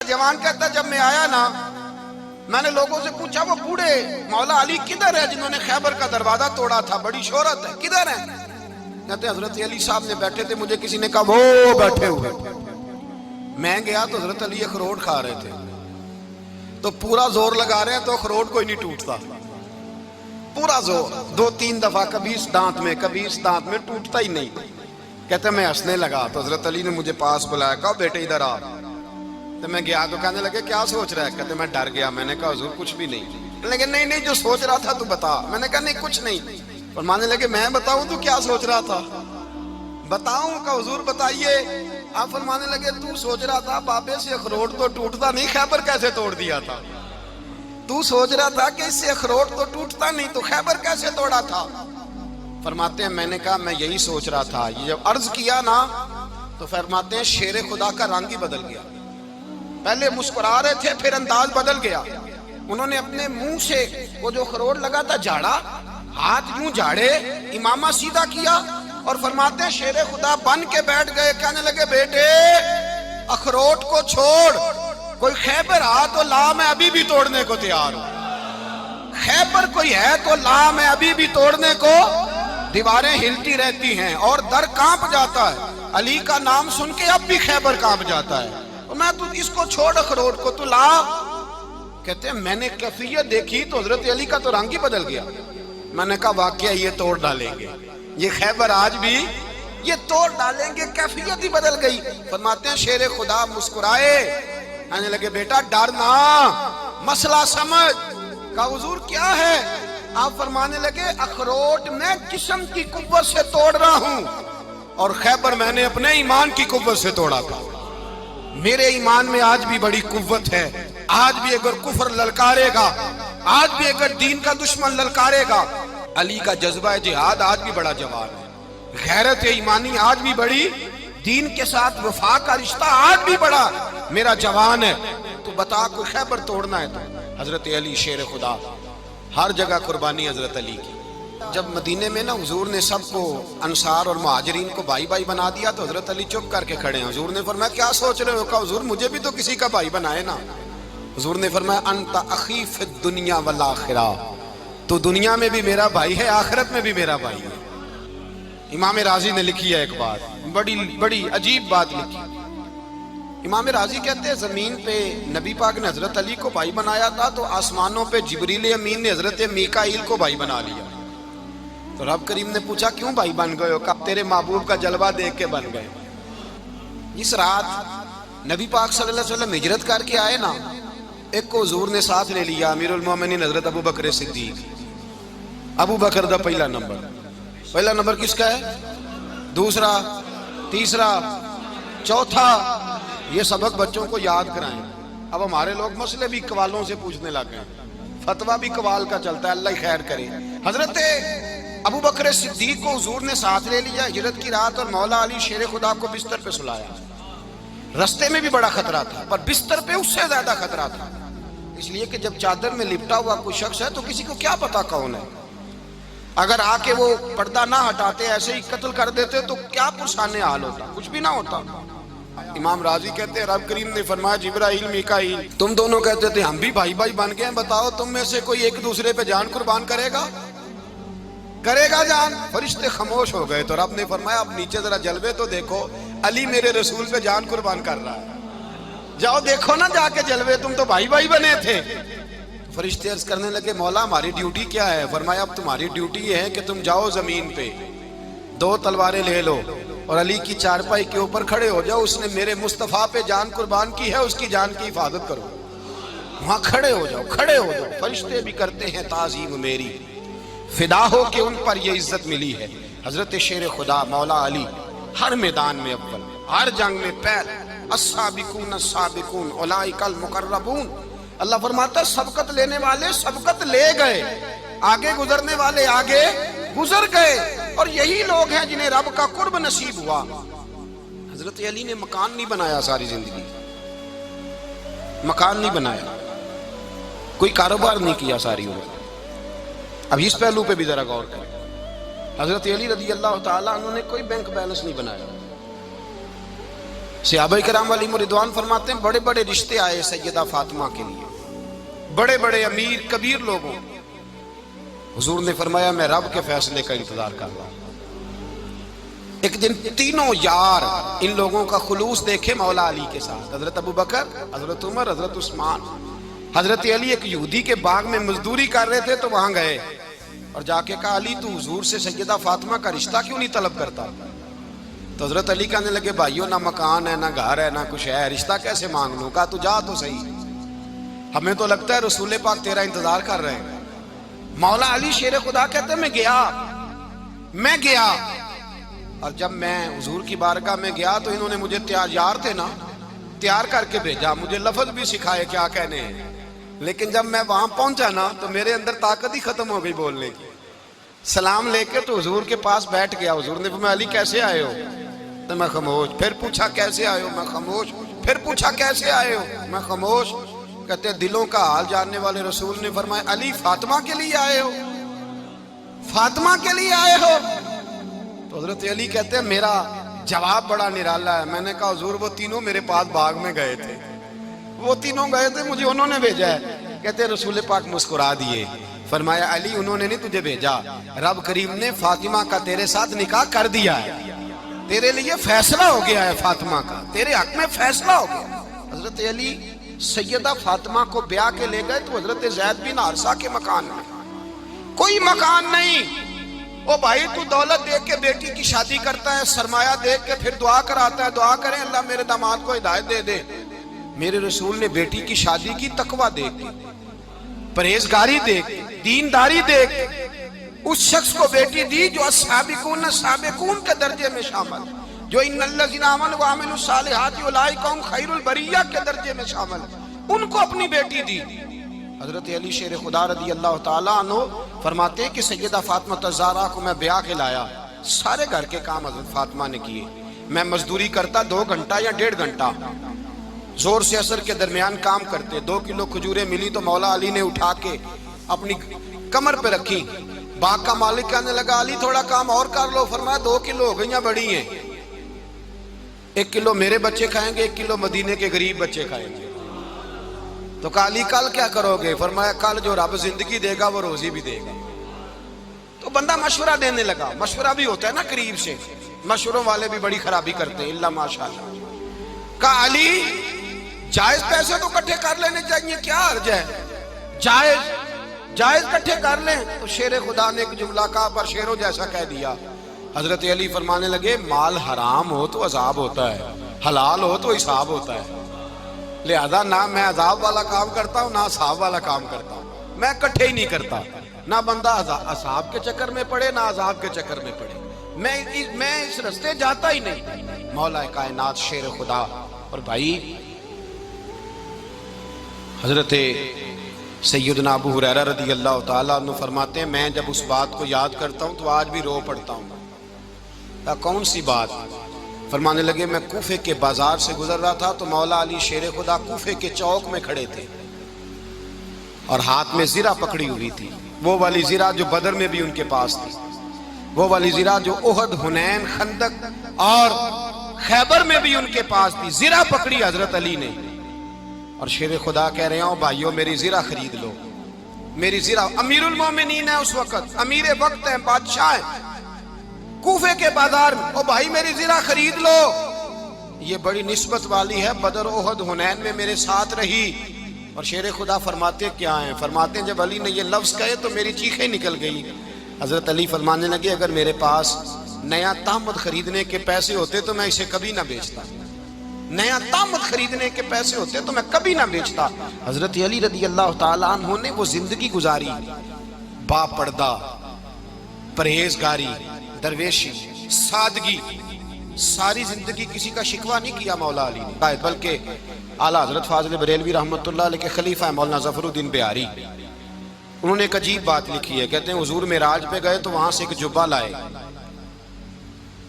جوان کہتا ہے جب میں آیا نا میں نے لوگوں سے پوچھا وہ بوڑھے مولا علی کدھر ہے جنہوں نے خیبر کا دروازہ توڑا تھا، بڑی شہرت ہے، کدھر ہے؟ کہتے ہیں حضرت علی صاحب نے بیٹھے تھے، مجھے کسی نے کہا وہ بیٹھے ہوئے۔ میں گیا تو حضرت علی اخروٹ کھا رہے تھے، تو پورا زور لگا رہے ہیں تو اخروٹ کوئی نہیں ٹوٹتا، پورا زور 2-3 دفعہ، کبھی اس دانت میں کبھی اس دانت میں، ٹوٹتا ہی نہیں۔ کہتے ہیں میں ہنسنے لگا تو حضرت علی نے مجھے پاس بلایا، کہا بیٹے ادھر آ۔ تو میں گیا تو کہنے لگے کیا سوچ رہا ہے؟ کہتے میں ڈر گیا۔ میں نے کہا حضور کچھ بھی نہیں۔ لیکن نہیں جو سوچ رہا تھا تو بتا۔ میں نے کہا نہیں کچھ نہیں۔ فرمانے لگے میں بتاؤں تو کیا سوچ رہا تھا؟ بتاؤں؟ کہ حضور بتائیے۔ آپ فرمانے لگے تو سوچ رہا تھا بابے سے اخروٹ تو ٹوٹتا نہیں، خیبر کیسے توڑ دیا تھا؟ تو سوچ رہا تھا کہ اس سے اخروٹ تو ٹوٹتا نہیں تو خیبر کیسے توڑا تھا؟ فرماتے ہیں میں نے کہا میں یہی سوچ رہا تھا۔ یہ جب عرض کیا نا تو فرماتے ہیں شیر خدا کا رنگ ہی بدل گیا، پہلے مسکرا رہے تھے پھر انداز بدل گیا۔ انہوں نے اپنے منہ سے وہ جو اخروٹ لگا تھا جھاڑا، ہاتھ یوں جھاڑے، امامہ سیدھا کیا اور فرماتے ہیں شیر خدا بن کے بیٹھ گئے۔ کہنے لگے بیٹے اخروٹ کو چھوڑ، کوئی خیبر آ تو لا، میں ابھی بھی توڑنے کو تیار ہوں۔ خیبر کوئی ہے تو لا، میں ابھی بھی توڑنے کو۔ دیواریں ہلتی رہتی ہیں اور در کانپ جاتا ہے، علی کا نام سن کے اب بھی خیبر کانپ جاتا ہے۔ میں تو اس کو چھوڑ اخروٹ کو تو لا۔ کہتے ہیں میں نے کیفیت دیکھی تو حضرت علی کا تو رنگ ہی بدل گیا۔ میں نے کہا واقعہ یہ توڑ ڈالیں گے، یہ خیبر آج بھی یہ توڑ ڈالیں گے، کیفیت ہی بدل گئی۔ فرماتے ہیں شیر خدا مسکرائے، کہنے لگے بیٹا ڈرنا، مسئلہ سمجھ۔ کہا حضور کیا ہے؟ آپ فرمانے لگے اخروٹ میں جسم کی قوت سے توڑ رہا ہوں اور خیبر میں نے اپنے ایمان کی قوت سے توڑا تھا۔ میرے ایمان میں آج بھی بڑی قوت ہے، آج بھی اگر کفر للکارے گا، آج بھی اگر دین کا دشمن للکارے گا، علی کا جذبہ جہاد آج بھی بڑا جوان ہے، غیرت ایمانی آج بھی بڑی، دین کے ساتھ وفا کا رشتہ آج بھی بڑا میرا جوان ہے۔ تو بتا کوئی خیبر توڑنا ہے تو حضرت علی شیر خدا، ہر جگہ قربانی حضرت علی کی۔ جب مدینے میں نا حضور نے سب کو انصار اور مہاجرین کو بھائی بھائی بنا دیا تو حضرت علی چپ کر کے کھڑے ہیں۔ حضور نے فرمایا کیا سوچ رہے ہو؟ کہا حضور مجھے بھی تو کسی کا بھائی بنائے نا۔ حضور نے فرمایا انت اخی فی الدنیا والآخرہ، تو دنیا میں بھی میرا بھائی ہے، آخرت میں بھی میرا بھائی ہے۔ امام راضی نے لکھی ہے ایک بات، بڑی عجیب بات لکھی۔ امام راضی کہتے ہیں زمین پہ نبی پاک نے حضرت علی کو بھائی بنایا تھا تو آسمانوں پہ جبریل امین نے حضرت میکائیل کو بھائی بنا لیا۔ تو رب کریم نے پوچھا کیوں بھائی بن گئے ہو؟ کہا تیرے محبوب کا جلوہ دیکھ کے بن گئے۔ اس رات نبی پاک صلی اللہ علیہ وسلم ہجرت کر کے آئے نا، ایک کو حضور نے ساتھ لے لیا، امیر المومنین حضرت ابو بکر صدیق۔ ابو بکر دا پہلا نمبر کس کا ہے؟ دوسرا، تیسرا، چوتھا۔ یہ سبق بچوں کو یاد کرائیں۔ اب ہمارے لوگ مسئلے بھی قوالوں سے پوچھنے لگ گئے، فتویٰ بھی قوال کا چلتا ہے، اللہ ہی خیر کرے۔ حضرت ابو بکر صدیق کو حضور نے ساتھ لے لیا ہجرت کی رات، اور مولا علی شیر خدا کو بستر پہ سلایا۔ رستے میں بھی بڑا خطرہ تھا پر بستر پہ اس سے زیادہ خطرہ تھا، اس لیے کہ جب چادر میں لپٹا ہوا کوئی شخص ہے تو کسی کو کیا پتا کون ہے، اگر آ کے وہ پردہ نہ ہٹاتے ایسے ہی قتل کر دیتے تو کیا پرسانے حال ہوتا، کچھ بھی نہ ہوتا۔ امام راضی کہتے ہیں رب کریم نے فرمایا جبرائیل میکائیل تم دونوں کہتے تھے ہم بھی بھائی بھائی بن گئے ہیں، بتاؤ تم میں سے کوئی ایک دوسرے پہ جان قربان کرے گا جان؟ فرشتے خاموش ہو گئے تو رب نے فرمایا اب نیچے ذرا جلوے تو دیکھو، علی میرے رسول پہ جان قربان کر رہا ہے، جاؤ دیکھو نا جا کے جلوے، تم تو بھائی بھائی بنے تھے۔ فرشتے عرض کرنے لگے مولا ہماری ڈیوٹی کیا ہے؟ فرمایا اب تمہاری ڈیوٹی یہ ہے کہ تم جاؤ زمین پہ 2 تلواریں لے لو اور علی کی چارپائی کے اوپر کھڑے ہو جاؤ، اس نے میرے مصطفیٰ پہ جان قربان کی ہے، اس کی جان کی حفاظت کرو۔ وہاں کھڑے ہو جاؤ۔ فرشتے بھی کرتے ہیں تعظیم میری، فدا ہو کہ ان پر یہ عزت ملی ہے۔ حضرت شیر خدا مولا علی ہر میدان میں اول، ہر جنگ میں پہل، السابقون السابقون اولئک المقربون۔ اللہ فرماتا سبقت لینے والے سبقت لے گئے، آگے گزرنے والے آگے گزر گئے، اور یہی لوگ ہیں جنہیں رب کا قرب نصیب ہوا۔ حضرت علی نے مکان نہیں بنایا، ساری زندگی مکان نہیں بنایا، کوئی کاروبار نہیں کیا ساری عمر۔ اب اس پہلو پہ بھی ذرا غور کریں، حضرت علی رضی اللہ تعالیٰ عنہ نے کوئی بینک بیلنس نہیں بنایا، صحابہ کرام علیہم رضوان فرماتے ہیں بڑے بڑے رشتے آئے سیدہ فاطمہ کے لیے، بڑے بڑے امیر کبیر لوگوں، حضور نے فرمایا میں رب کے فیصلے کا انتظار کر رہا ہوں۔ ایک دن تینوں یار ان لوگوں کا خلوص دیکھے مولا علی کے ساتھ، حضرت ابو بکر، حضرت عمر، حضرت عثمان، حضرت علی ایک یہودی کے باغ میں مزدوری کر رہے تھے تو وہاں گئے اور جا کے کہا علی تو حضور سے سیدہ فاطمہ کا رشتہ کیوں نہیں طلب کرتا؟ تو حضرت علی کہنے لگے بھائیو نہ مکان ہے، نہ گھر ہے، نہ کچھ ہے، رشتہ کیسے مانگ لوں؟ کہا تو جا تو صحیح، ہمیں تو لگتا ہے رسول پاک تیرا انتظار کر رہے ہیں۔ مولا علی شیر خدا کہتے ہیں میں گیا اور جب میں حضور کی بارگاہ میں گیا تو انہوں نے مجھے یار تھے نا، تیار کر کے بھیجا، مجھے لفظ بھی سکھائے کیا کہنے ہیں، لیکن جب میں وہاں پہنچا نا تو میرے اندر طاقت ہی ختم ہو گئی بولنے کی۔ سلام لے کے تو حضور کے پاس بیٹھ گیا، حضور نے فرمایا علی کیسے آئے ہو؟ تو میں خاموش، پھر پوچھا کیسے آئے ہو؟ میں خاموش، پھر پوچھا کیسے آئے ہو؟ میں خاموش۔ کہتے دلوں کا حال جاننے والے رسول نے فرمایا علی فاطمہ کے لیے آئے ہو؟ فاطمہ کے لیے آئے ہو؟ تو حضرت علی کہتے ہیں میرا جواب بڑا نرالا ہے، میں نے کہا حضور وہ تینوں میرے پاس باغ میں گئے تھے، وہ تینوں گئے تھے، مجھے انہوں نے بھیجا ہے۔ کہتے ہیں رسول پاک مسکرا دیے، فرمایا علی انہوں نے نہیں تجھے بھیجا، رب کریم نے فاطمہ کا تیرے ساتھ نکاح کر دیا ہے، تیرے لیے فیصلہ ہو گیا ہے، فاطمہ کا تیرے حق میں فیصلہ ہو گیا۔ حضرت علی سیدہ فاطمہ کو بیاہ کے لے گئے تو حضرت زید بن حارثہ کے مکان میں، کوئی مکان نہیں، او بھائی تو دولت دیکھ کے بیٹی کی شادی کرتا ہے، سرمایہ دیکھ کے پھر دعا کراتا ہے، دعا کریں اللہ میرے داماد کو ہدایت دے دے۔ میرے رسول نے بیٹی کی شادی کی تقوی دیکھ کے، پرہیزگاری دیکھ کے، دینداری دیکھ کے، اس شخص کو بیٹی دی جو السابقون سابقون کے درجے میں شامل، جو ان الذین آمنوا وعملوا الصالحات اولئک هم خیر البریہ کے درجے میں شامل، ان کو اپنی بیٹی دی۔ حضرت علی شیر خدا رضی اللہ تعالیٰ عنہ فرماتے ہیں کہ سیدہ فاطمہ الزہرا کو میں بیاہ کے لایا، سارے گھر کے کام حضرت فاطمہ نے کیے، میں مزدوری کرتا 2 گھنٹہ یا 1.5 گھنٹہ، زور سے عصر کے درمیان کام کرتے، 2 کلو کھجوریں ملی تو مولا علی نے اٹھا کے اپنی کمر پہ رکھی، باغ کا مالک کہنے لگا علی تھوڑا کام اور کر لو، فرمایا 2 کلو ہو گئیاں بڑی ہیں، 1 کلو میرے بچے کھائیں گے، 1 کلو مدینے کے غریب بچے کھائیں گے۔ تو کہا علی کل کیا کرو گے؟ فرمایا کل جو رب زندگی دے گا وہ روزی بھی دے گا۔ تو بندہ مشورہ دینے لگا، مشورہ بھی ہوتا ہے نا قریب سے، مشوروں والے بھی بڑی خرابی کرتے ہیں اللہ ماشاءاللہ۔ کہا علی جائز پیسے تو کٹھے کر لینے چاہیے، کیا حرج ہے، جائز کٹھے کر لیں۔ تو شیر خدا نے ایک جملہ کہا پر شیروں جیسا کہہ دیا۔ حضرت علی فرمانے لگے مال حرام ہو تو عذاب ہوتا ہے، حلال ہو تو حساب ہوتا ہے، لہذا نہ میں عذاب والا کام کرتا ہوں نہ حساب والا کام کرتا ہوں، میں کٹھے ہی نہیں کرتا، نہ بندہ حساب کے چکر میں پڑے نہ عذاب کے چکر میں پڑے، میں اس رستے جاتا ہی نہیں۔ مولا کائنات شیر خدا۔ اور بھائی حضرت سیدنا ابو ہریرہ رضی اللہ تعالیٰ عنہ فرماتے ہیں میں جب اس بات کو یاد کرتا ہوں تو آج بھی رو پڑتا ہوں۔ کون سی بات؟ فرمانے لگے میں کوفے کے بازار سے گزر رہا تھا تو مولا علی شیر خدا کوفے کے چوک میں کھڑے تھے اور ہاتھ میں زرہ پکڑی ہوئی تھی، وہ والی زرہ جو بدر میں بھی ان کے پاس تھی، وہ والی زرہ جو احد، حنین، خندق اور خیبر میں بھی ان کے پاس تھی، زرہ پکڑی حضرت علی نے اور شیر خدا کہہ رہے ہوں بھائیو میری زرہ خرید لو، میری زرہ۔ امیر المومنین ہے اس وقت، امیر وقت ہے، بادشاہ ہے، کوفے کے بازار میں، او بھائی میری زرہ خرید لو۔ یہ بڑی نسبت والی ہے، بدر، احد، حنین میں میرے ساتھ رہی۔ اور شیر خدا فرماتے کیا ہیں؟ فرماتے ہیں جب علی نے یہ لفظ کہے تو میری چیخیں نکل گئی۔ حضرت علی فرمانے لگے اگر میرے پاس نیا تامت خریدنے کے پیسے ہوتے تو میں اسے کبھی نہ بیچتا، نیا تامت خریدنے کے پیسے ہوتے تو میں کبھی نہ بیچتا۔ حضرت علی رضی اللہ تعالیٰ عنہ نے وہ زندگی گزاری، با پردہ، پرہیزگاری، درویشی، سادگی، ساری زندگی کسی کا شکوہ نہیں کیا مولا علی نے، بلکہ اعلیٰ حضرت فاضل بریلوی رحمۃ اللہ علیہ کے خلیفہ مولانا ظفر الدین بہاری، انہوں نے ایک عجیب بات لکھی ہے، کہتے ہیں حضور معراج پہ گئے تو وہاں سے ایک جبہ لائے،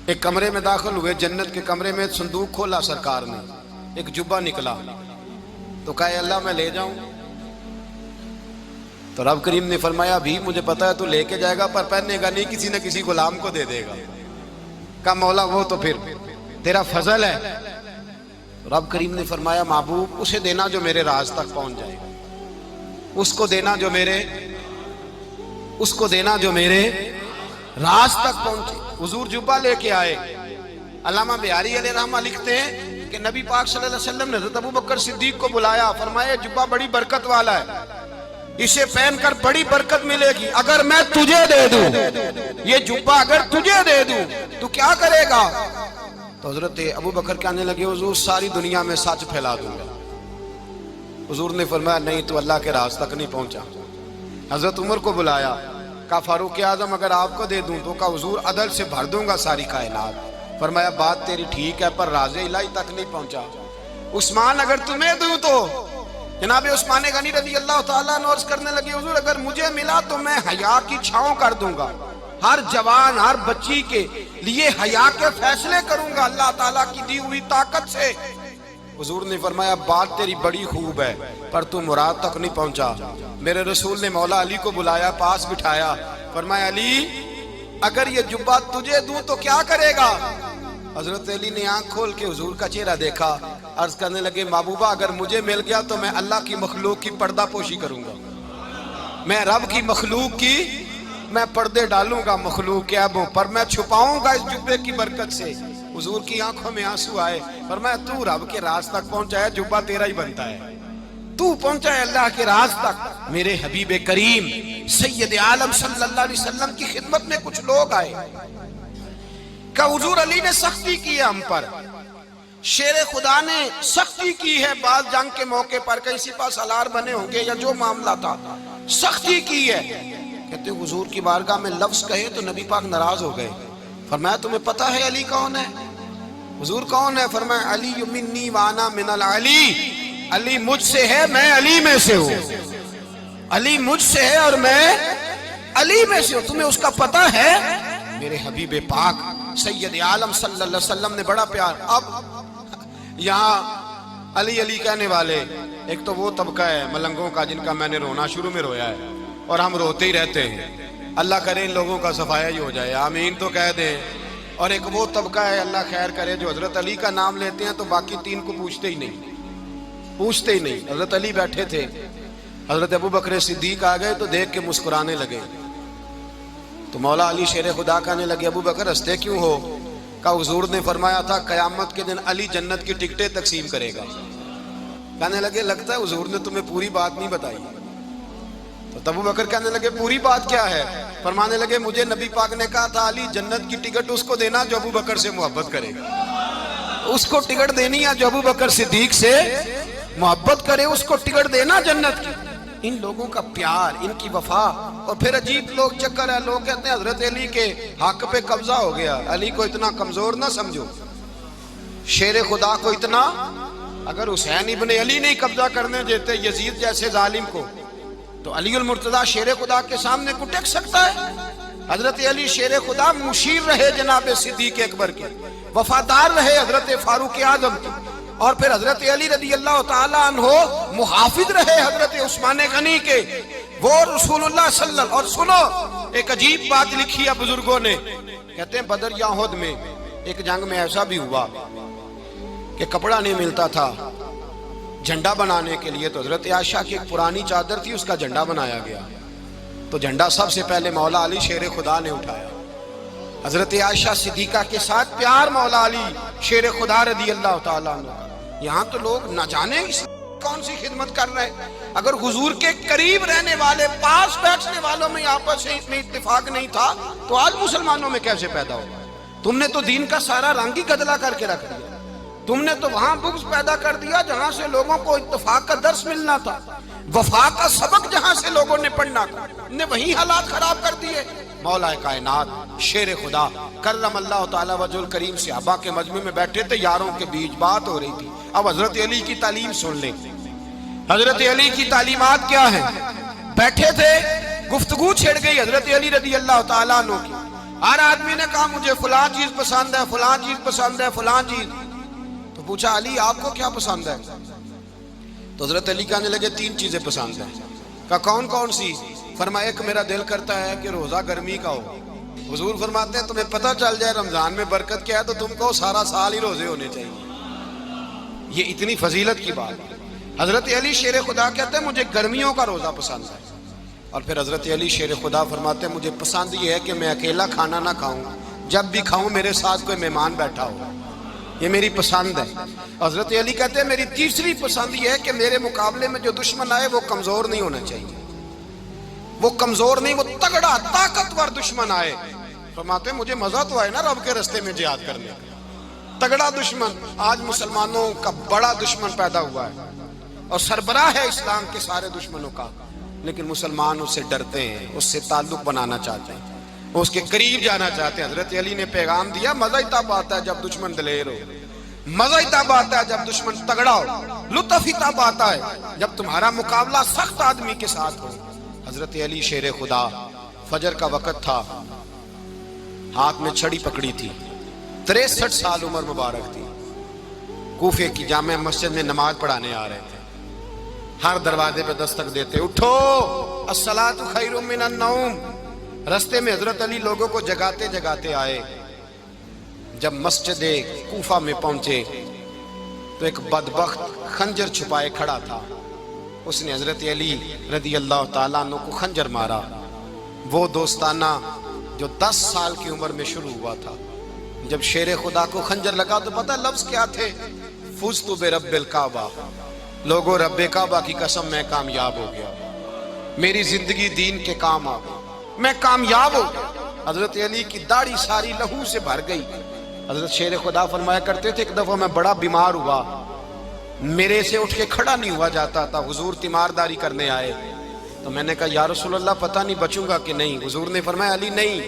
ایک کمرے میں داخل ہوئے، جنت کے کمرے میں صندوق کھولا سرکار نے، ایک جبہ نکلا تو کہا اللہ میں لے جاؤں؟ تو رب کریم نے فرمایا بھی مجھے پتا ہے تو لے کے جائے گا پر پہننے گا نہیں، کسی نہ کسی غلام کو دے دے گا۔ کہا مولا وہ تو پھر تیرا فضل ہے، رب کریم نے فرمایا محبوب اسے دینا جو میرے راز تک پہنچ جائے، اس کو دینا جو میرے راز تک پہنچے۔ حضور جبہ لے کے آئے۔ علامہ بہاری علیہ رحمہ لکھتے ہیں کہ نبی پاک صلی اللہ علیہ وسلم نے حضرت ابوبکر صدیق کو بلایا، فرمایا جبہ بڑی برکت والا ہے، اسے پہن کر بڑی برکت ملے گی، اگر میں تجھے دے دوں، یہ جبہ اگر تجھے دے دوں تو کیا کرے گا؟ تو حضرت ابوبکر کہنے لگے حضور ساری دنیا میں سچ پھیلا دوں گا۔ حضور نے فرمایا نہیں، تو اللہ کے راز تک نہیں پہنچا۔ حضرت عمر کو بلایا، کہا فاروق اعظم اگر آپ کو دے دوں تو کہا حضور عدل سے بھر دوں گا ساری کائنات۔ فرمایا بات تیری ٹھیک ہے پر راز الہی تک نہیں پہنچا۔ عثمان اگر تمہیں دوں تو جناب عثمان غنی رضی اللہ تعالیٰ عنہ عرض کرنے لگے حضور اگر مجھے ملا تو میں حیا کی چھاؤں کر دوں گا، ہر جوان ہر بچی کے لیے حیا کے فیصلے کروں گا اللہ تعالیٰ کی دی ہوئی طاقت سے۔ حضور نے فرمایا بات تیری بڑی خوب ہے پر تو مراد تک نہیں پہنچا۔ میرے رسول نے مولا علی کو بلایا، پاس بٹھایا، فرمایا علی اگر یہ جبہ تجھے دوں تو کیا کرے گا؟ حضرت علی نے آنکھ کھول کے حضور کا چہرہ دیکھا، عرض کرنے لگے محبوبہ اگر مجھے مل گیا تو میں اللہ کی مخلوق کی پردہ پوشی کروں گا، میں رب کی مخلوق کی میں پردے ڈالوں گا مخلوق کے عیبوں پر، میں چھپاؤں گا اس جبے کی برکت سے۔ حضور کی آنکھوں میں آنسو آئے، فرمایا تو رب کے راز تک پہنچا ہے، جبہ تیرا ہی بنتا ہے، تو پہنچا ہے اللہ کے راز تک۔ میرے حبیب کریم سید عالم صلی اللہ علیہ وسلم کی خدمت میں کچھ لوگ آئے کہ حضور علی نے سختی کی ہے ہم پر، شیر خدا نے سختی کی ہے، بعض جنگ کے موقع پر کہیں سپہ سالار بنے ہوں گے یا جو معاملہ تھا سختی کی ہے۔ کہتے ہیں حضور کی بارگاہ میں لفظ کہے تو نبی پاک ناراض ہو گئے۔ فرمایا تمہیں پتہ ہے علی کون ہے؟ حضور کون ہے؟ فرمایا علی منی وانا من العلی، علی مجھ سے ہے میں علی میں سے ہوں، علی مجھ سے ہے اور میں علی میں سے ہوں، تمہیں اس کا پتہ ہے؟ میرے حبیب پاک سید عالم صلی اللہ علیہ وسلم نے بڑا پیار۔ اب یہاں علی علی کہنے والے ایک تو وہ طبقہ ہے ملنگوں کا جن کا میں نے رونا شروع میں رویا ہے اور ہم روتے ہی رہتے ہیں، اللہ کرے ان لوگوں کا صفایا ہی ہو جائے، آمین تو کہہ دیں۔ اور ایک وہ طبقہ ہے اللہ خیر کرے جو حضرت علی کا نام لیتے ہیں تو باقی تین کو پوچھتے ہی نہیں۔ حضرت علی بیٹھے تھے، حضرت ابوبکر صدیق آ گئے تو دیکھ کے مسکرانے لگے، تو مولا علی شیر خدا کہنے لگے ابوبکر ہنستے کیوں ہو؟ کہ حضور نے فرمایا تھا قیامت کے دن علی جنت کی ٹکٹیں تقسیم کرے گا۔ کہنے لگے لگتا ہے حضور نے تمہیں پوری بات نہیں بتائی۔ تو ابوبکر کہنے لگے پوری بات کیا ہے؟ فرمانے لگے مجھے نبی پاک نے کہا تھا علی جنت کی ٹکٹ اس کو دینا جو ابوبکر سے محبت کرے گا، اس کو ٹکٹ دینی ہے جو ابوبکر صدیق سے محبت کرے، اس کو ٹکٹ دینا جنت کی۔ ان لوگوں کا پیار، ان کی وفا۔ اور پھر عجیب لوگ چکر ہے، لوگ کہتے ہیں حضرت علی کے حق پہ قبضہ ہو گیا، علی کو اتنا کمزور نہ سمجھو، شیر خدا کو اتنا، اگر حسین ابن علی نہیں قبضہ کرنے دیتے یزید جیسے ظالم کو تو علی المرتضیٰ شیر خدا کے سامنے کو ٹک سکتا ہے؟ حضرت علی شیر خدا مشیر رہے جناب صدیق اکبر کے، وفادار رہے حضرت فاروق اعظم کے، اور پھر حضرت علی رضی اللہ تعالیٰ عنہ محافظ رہے حضرت عثمان غنی کے، وہ رسول اللہ صلی اللہ علیہ وسلم۔ اور سنو ایک عجیب بات لکھی ہے بزرگوں نے، کہتے ہیں بدر یا احد میں ایک جنگ میں ایسا بھی ہوا کہ کپڑا نہیں ملتا تھا جھنڈا بنانے کے لیے، تو حضرت عائشہ کی ایک پرانی چادر تھی، اس کا جھنڈا بنایا گیا، تو جھنڈا سب سے پہلے مولا علی شیر خدا نے اٹھایا۔ حضرت عائشہ صدیقہ کے ساتھ پیار مولا علی شیر خدا رضی اللہ تعالیٰ عنہ۔ یہاں تو لوگ نہ جانے کون سی خدمت کر رہے ہیں، اگر حضور کے قریب رہنے والے پاس بیٹھنے والوں میں آپس میں اتفاق نہیں تھا تو آج مسلمانوں میں کیسے پیدا ہوگا؟ تم نے تو دین کا سارا رنگ ہی گدلا کر کے رکھ دیا، تم نے تو وہاں بغض پیدا کر دیا جہاں سے لوگوں کو اتفاق کا درس ملنا تھا، وفا کا سبق جہاں سے لوگوں نے پڑھنا تھا، نے وہی حالات خراب کر دیے۔ مولا کائنات شیر خدا کرم اللہ تعالیٰ وجہ الکریم صحابہ کے مجمع میں بیٹھے تھے، یاروں کے بیچ بات ہو رہی تھی۔ اب حضرت علی کی تعلیم سن لیں، حضرت علی کی تعلیمات کیا ہیں؟ بیٹھے تھے، گفتگو چھڑ گئی حضرت علی رضی اللہ تعالیٰ عنہ کی، ہر آدمی نے کہا مجھے فلاں چیز پسند ہے، فلاں چیز پسند ہے، فلاں چیز۔ تو پوچھا علی آپ کو کیا پسند ہے؟ تو حضرت علی کہنے لگے تین چیزیں پسند ہیں۔ کہا کون کون سی؟ فرمایا ایک میرا دل کرتا ہے کہ روزہ گرمی کا ہو، حضور فرماتے ہیں تمہیں پتہ چل جائے رمضان میں برکت کیا ہے تو تم کو سارا سال ہی روزے ہونے چاہیے۔ یہ اتنی فضیلت کی بات ہے۔ حضرت علی شیر خدا کہتے ہیں مجھے گرمیوں کا روزہ پسند ہے، اور پھر حضرت علی شیر خدا فرماتے ہیں مجھے پسند یہ ہے کہ میں اکیلا کھانا نہ کھاؤں، جب بھی کھاؤں میرے ساتھ کوئی مہمان بیٹھا ہو، یہ میری پسند ہے۔ حضرت علی کہتے ہیں میری تیسری پسند یہ ہے کہ میرے مقابلے میں جو دشمن آئے وہ کمزور نہیں ہونا چاہیے، وہ کمزور نہیں، وہ تگڑا طاقتور دشمن آئے۔ فرماتے ہیں مجھے مزہ تو آئے نا رب کے رستے میں جہاد کرنے کا، تگڑا دشمن۔ آج مسلمانوں کا بڑا دشمن پیدا ہوا ہے اور سربراہ ہے اسلام کے سارے دشمنوں کا، لیکن مسلمان اس سے ڈرتے ہیں، اس سے تعلق بنانا چاہتے ہیں، اس کے قریب جانا چاہتے ہیں۔ حضرت علی نے پیغام دیا مزہ ہی تب آتا ہے جب دشمن دلیر ہو، مزہ ہی تب آتا ہے جب دشمن تگڑا ہو، لطف ہی تب آتا ہے جب تمہارا مقابلہ سخت آدمی کے ساتھ ہو۔ حضرت علی شیر خدا، فجر کا وقت تھا، ہاتھ میں چھڑی پکڑی تھی، 63 سال عمر مبارک تھی، کوفے کی جامع مسجد میں نماز پڑھانے آ رہے تھے۔ ہر دروازے پہ دستک دیتے، اٹھو الصلاۃ خیر من النوم۔ رستے میں حضرت علی لوگوں کو جگاتے جگاتے آئے۔ جب مسجد کوفہ میں پہنچے تو ایک بدبخت خنجر چھپائے کھڑا تھا، اس نے حضرت علی رضی اللہ تعالیٰ عنہ کو خنجر مارا۔ وہ دوستانہ جو 10 سال کی عمر میں شروع ہوا تھا، جب شیر خدا کو خنجر لگا تو پتہ لفظ کیا تھے؟ فزت برب الکعبہ، لوگوں رب کعبہ کی قسم میں کامیاب ہو گیا، میری زندگی دین کے کام آ گئی، میں کامیاب ہو گیا۔ حضرت علی کی داڑھی ساری لہو سے بھر گئی۔ حضرت شیر خدا فرمایا کرتے تھے ایک دفعہ میں بڑا بیمار ہوا، میرے سے اٹھ کے کھڑا نہیں ہوا جاتا تھا، حضور تیمارداری کرنے آئے تو میں نے کہا یا رسول اللہ پتہ نہیں بچوں گا کہ نہیں۔ حضور نے فرمایا علی نہیں،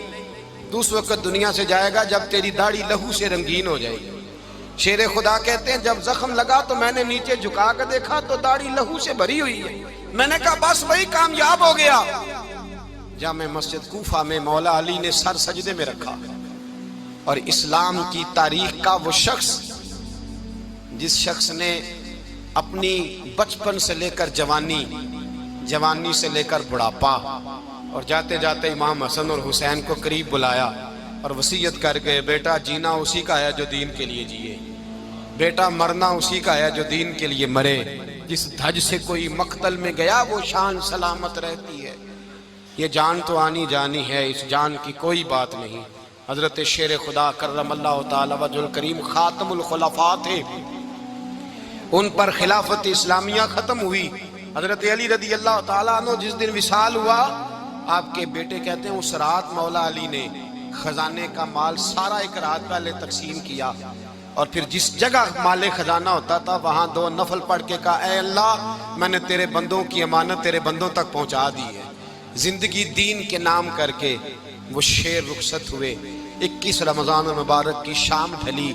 تو اس وقت دنیا سے جائے گا جب تیری داڑھی لہو سے رنگین ہو جائے گی۔ شیر خدا کہتے ہیں جب زخم لگا تو میں نے نیچے جھکا کر دیکھا تو داڑھی لہو سے بھری ہوئی ہے، میں نے کہا بس وہی کامیاب ہو گیا۔ جامع مسجد کوفہ میں مولا علی نے سر سجدے میں رکھا، اور اسلام کی تاریخ کا وہ شخص جس شخص نے اپنی بچپن سے لے کر جوانی، جوانی سے لے کر بڑھاپا، اور جاتے جاتے امام حسن اور حسین کو قریب بلایا اور وصیت کر گئے بیٹا جینا اسی کا ہے جو دین کے لیے جیے، بیٹا مرنا اسی کا ہے جو دین کے لیے مرے، جس دھج سے کوئی مقتل میں گیا وہ شان سلامت رہتی ہے، یہ جان تو آنی جانی ہے، اس جان کی کوئی بات نہیں۔ حضرت شیر خدا کرم اللہ تعالی وجہ الکریم خاتم الخلفاء تھے، ان پر خلافت اسلامیہ ختم ہوئی۔ حضرت علی رضی اللہ تعالیٰ عنہ جس دن وصال ہوا، آپ کے بیٹے کہتے ہیں اس رات مولا علی نے خزانے کا مال سارا ایک رات پہلے تقسیم کیا، اور پھر جس جگہ مال خزانہ ہوتا تھا وہاں 2 نفل پڑھ کے کہا اے اللہ میں نے تیرے بندوں کی امانت تیرے بندوں تک پہنچا دی ہے۔ زندگی دین کے نام کر کے وہ شیر رخصت ہوئے۔ 21 رمضان المبارک کی شام ڈھلی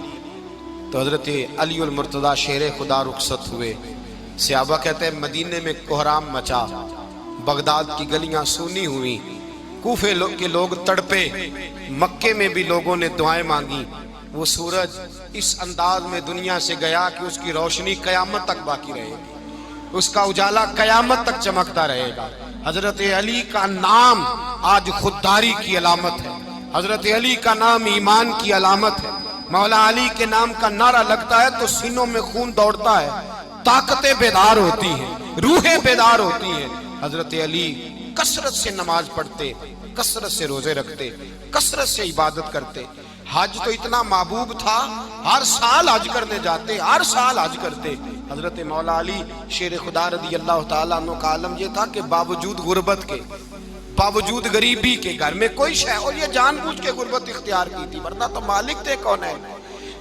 تو حضرت علی المرتضیٰ شیر خدا رخصت ہوئے۔ صحابہ کہتے ہیں مدینے میں کوہرام مچا، بغداد کی گلیاں سونی ہوئیں، کوفے کے لوگ تڑپے، مکے میں بھی لوگوں نے دعائیں مانگی۔ وہ سورج اس انداز میں دنیا سے گیا کہ اس کی روشنی قیامت تک باقی رہے گی، اس کا اجالا قیامت تک چمکتا رہے گا۔ حضرت علی کا نام آج خودداری کی علامت ہے، حضرت علی کا نام ایمان کی علامت ہے۔ مولا علی کے نام کا نعرہ لگتا ہے تو سینوں میں خون دوڑتا ہے، طاقتیں بیدار ہوتی ہیں، روحیں بیدار ہوتی ہیں۔ حضرت علی کثرت سے نماز پڑھتے، کثرت سے روزے رکھتے، کثرت سے عبادت کرتے۔ حج تو اتنا محبوب تھا، ہر سال حج کرنے جاتے، ہر سال حج کرتے۔ حضرت مولا علی شیر خدا رضی اللہ تعالیٰ عنہ کا عالم یہ تھا کہ باوجود غربت کے، باوجود غریبی کے، گھر میں کوئی شے، اور یہ جان بوجھ کے غربت اختیار کی تھی ورنہ تو مالک تھے کون ہے،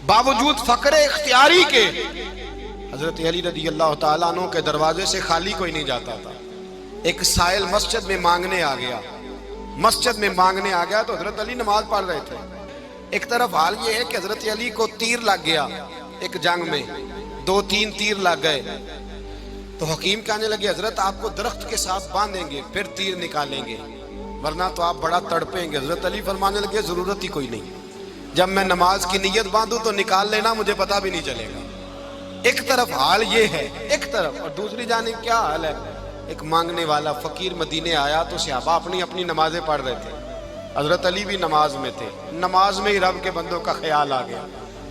باوجود فقر اختیاری کے حضرت علی رضی اللہ تعالیٰ عنہ کے دروازے سے خالی کوئی نہیں جاتا تھا۔ ایک سائل مسجد میں مانگنے آ گیا، مسجد میں مانگنے آ گیا تو حضرت علی نماز پڑھ رہے تھے۔ ایک طرف حال یہ ہے کہ حضرت علی کو تیر لگ گیا ایک جنگ میں، 2-3 تیر لگ گئے تو حکیم کہنے لگے حضرت آپ کو درخت کے ساتھ باندھیں گے پھر تیر نکالیں گے ورنہ تو آپ بڑا تڑپیں گے۔ حضرت علی فرمانے لگے ضرورت ہی کوئی نہیں، جب میں نماز کی نیت باندھوں تو نکال لینا، مجھے پتہ بھی نہیں چلے گا۔ ایک طرف حال یہ ہے، ایک طرف، اور دوسری جانب کیا حال ہے؟ ایک مانگنے والا فقیر مدینے آیا تو صحابہ اپنی اپنی نمازیں پڑھ رہے تھے، حضرت علی بھی نماز میں تھے، نماز میں ہی رب کے بندوں کا خیال آ گیا۔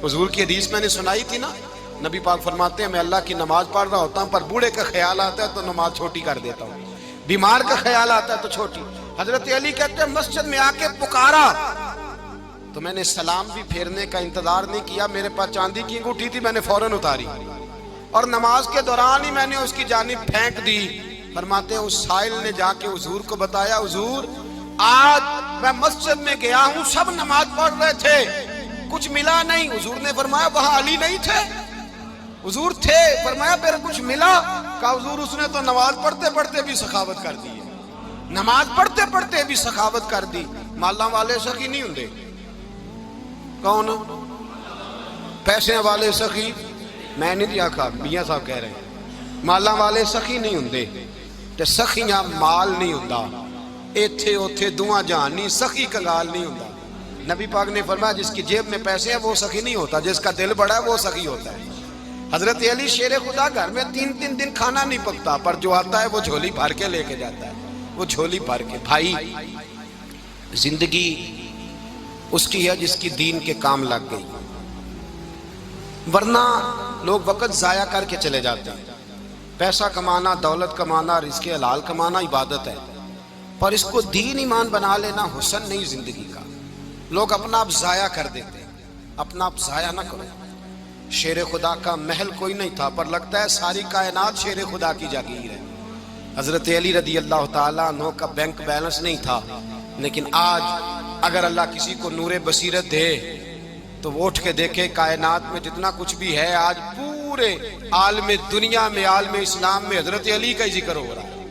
حضور کی حدیث میں نے سنائی تھی نا، نبی پاک فرماتے ہیں میں اللہ کی نماز پڑھ رہا ہوتا ہوں پر بوڑھے کا خیال آتا ہے تو نماز چھوٹی کر دیتا ہوں، بیمار کا خیال آتا ہے تو چھوٹی۔ حضرت علی کہتے ہیں مسجد میں آ کے پکارا تو میں نے سلام بھی پھیرنے کا انتظار نہیں کیا، میرے پاس چاندی کی انگوٹھی تھی، میں نے فوراً اتاری اور نماز کے دوران ہی میں نے اس کی جانب پھینک دی۔ فرماتے ہیں اس سائل نے جا کے حضور کو بتایا، حضور آج میں مسجد میں گیا ہوں، سب نماز پڑھ رہے تھے، کچھ ملا نہیں۔ حضور نے فرمایا وہاں علی نہیں تھے؟ حضور تھے۔ فرمایا پھر کچھ ملا؟ کہا حضور اس نے تو نماز پڑھتے پڑھتے بھی سخاوت کر دی، نماز پڑھتے پڑھتے بھی سخاوت کر دی۔ مالاں والے سخی نہیں ہوندے؟ کون؟ پیسے والے سخی؟ میں نہیں دیا کہا، میاں صاحب کہہ رہے ہیں مالاں والے سخی نہیں ہوندے، تے سخیاں مال نہیں ہوندا، ایتھے اوتھے دعا جہان نہیں، سخی کنگال نہیں ہوندا۔ نبی پاک نے فرمایا جس کی جیب میں پیسے ہیں وہ سخی نہیں ہوتا، جس کا دل بڑا ہے وہ سخی ہوتا ہے۔ حضرت علی شیر خدا گھر میں 3 دن کھانا نہیں پکتا، پر جو آتا ہے وہ جھولی بھر کے لے کے جاتا ہے، وہ جھولی بھر کے۔ بھائی زندگی اس کی ہے جس کی دین کے کام لگ گئی، ورنہ لوگ وقت ضائع کر کے چلے جاتے ہیں۔ پیسہ کمانا، دولت کمانا، رزق حلال کمانا عبادت ہے، پر اس کو دین ایمان بنا لینا حسن نہیں زندگی کا۔ لوگ اپنا آپ ضائع کر دیتے ہیں، اپنا آپ ضائع نہ کرو۔ شیر خدا کا محل کوئی نہیں تھا، پر لگتا ہے ساری کائنات شیر خدا کی جاگیر ہے۔ حضرت علی رضی اللہ تعالیٰ عنہ کا بینک بیلنس نہیں تھا، لیکن آج اگر اللہ کسی کو نور بصیرت دے تو وہ اٹھ کے دیکھے کائنات میں جتنا کچھ بھی ہے، آج پورے عالم دنیا میں، عالم اسلام میں حضرت علی کا ہی ذکر ہو رہا ہے،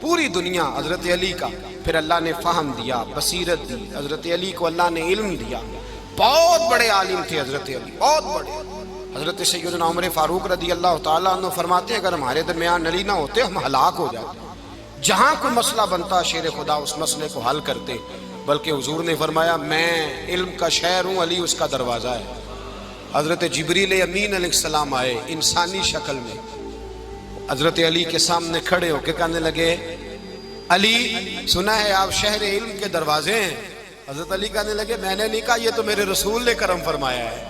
پوری دنیا حضرت علی کا۔ پھر اللہ نے فہم دیا، بصیرت دی، حضرت علی کو اللہ نے علم دیا۔ بہت بڑے عالم تھے حضرت علی، بہت بڑے۔ حضرت سیدنا عمر فاروق رضی اللہ تعالیٰ عنہ فرماتے ہیں اگر ہمارے درمیان علی نہ ہوتے ہم ہلاک ہو جاتے، جہاں کوئی مسئلہ بنتا شیر خدا اس مسئلے کو حل کرتے۔ بلکہ حضور نے فرمایا میں علم کا شہر ہوں، علی اس کا دروازہ ہے۔ حضرت جبریل امین علیہ السلام آئے انسانی شکل میں، حضرت علی کے سامنے کھڑے ہو کے کہنے لگے علی سنا ہے آپ شہر علم کے دروازے ہیں؟ حضرت علی کہنے لگے میں نے نہیں کہا، یہ تو میرے رسول نے کرم فرمایا ہے۔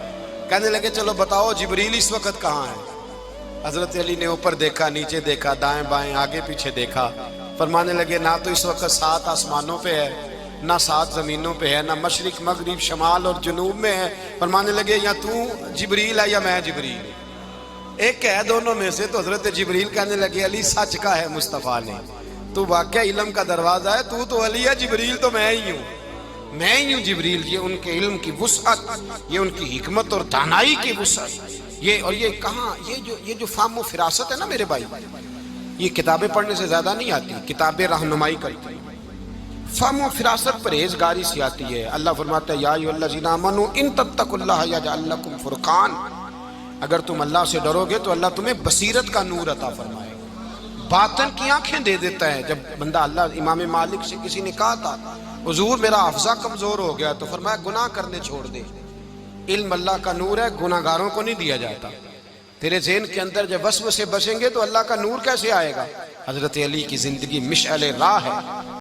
کہنے لگے چلو بتاؤ جبریل اس وقت کہاں ہے؟ حضرت علی نے اوپر دیکھا، نیچے دیکھا، دائیں بائیں آگے پیچھے دیکھا، فرمانے لگے نہ تو اس وقت 7 آسمانوں پہ ہے، نہ 7 زمینوں پہ ہے، نہ مشرق مغرب شمال اور جنوب میں ہے۔ فرمانے لگے یا تو جبریل ہے یا میں جبریل، ایک ہے دونوں میں سے۔ تو حضرت جبریل کہنے لگے علی سچ کا ہے مصطفیٰ نے، تو واقعہ علم کا دروازہ ہے، تو علی ہے، جبریل تو میں ہی ہوں، میں ہی ہوں جبریل۔ یہ ان کے علم کی وسعت، یہ ان کی حکمت اور دانائی کی وسعت، یہ اور یہ کہاں یہ جو فہم و فراست ہے نا میرے بھائی، یہ کتابیں پڑھنے سے زیادہ نہیں آتی، کتابیں رہنمائی کرتی ہیں۔ فہم و فراست پرہیزگاری سے آتی ہے۔ اللہ فرماتا ہے یا ایھا الذین آمنوا ان تتقوا اللہ یجعل لکم فرقان، اگر تم اللہ سے ڈرو گے تو اللہ تمہیں بصیرت کا نور عطا فرمائے گا، باطن کی آنکھیں دے دیتا ہے۔ جب بندہ اللہ امام مالک سے کسی نے کہا تھا حضور میرا حافظہ کمزور ہو گیا، تو فرمایا گناہ کرنے چھوڑ دے، علم اللہ کا نور ہے، گناہ گاروں کو نہیں دیا جاتا۔ تیرے ذہن کے اندر جب وسوسے بسیں گے تو اللہ کا نور کیسے آئے گا؟ حضرت علی کی زندگی مشعل راہ ہے۔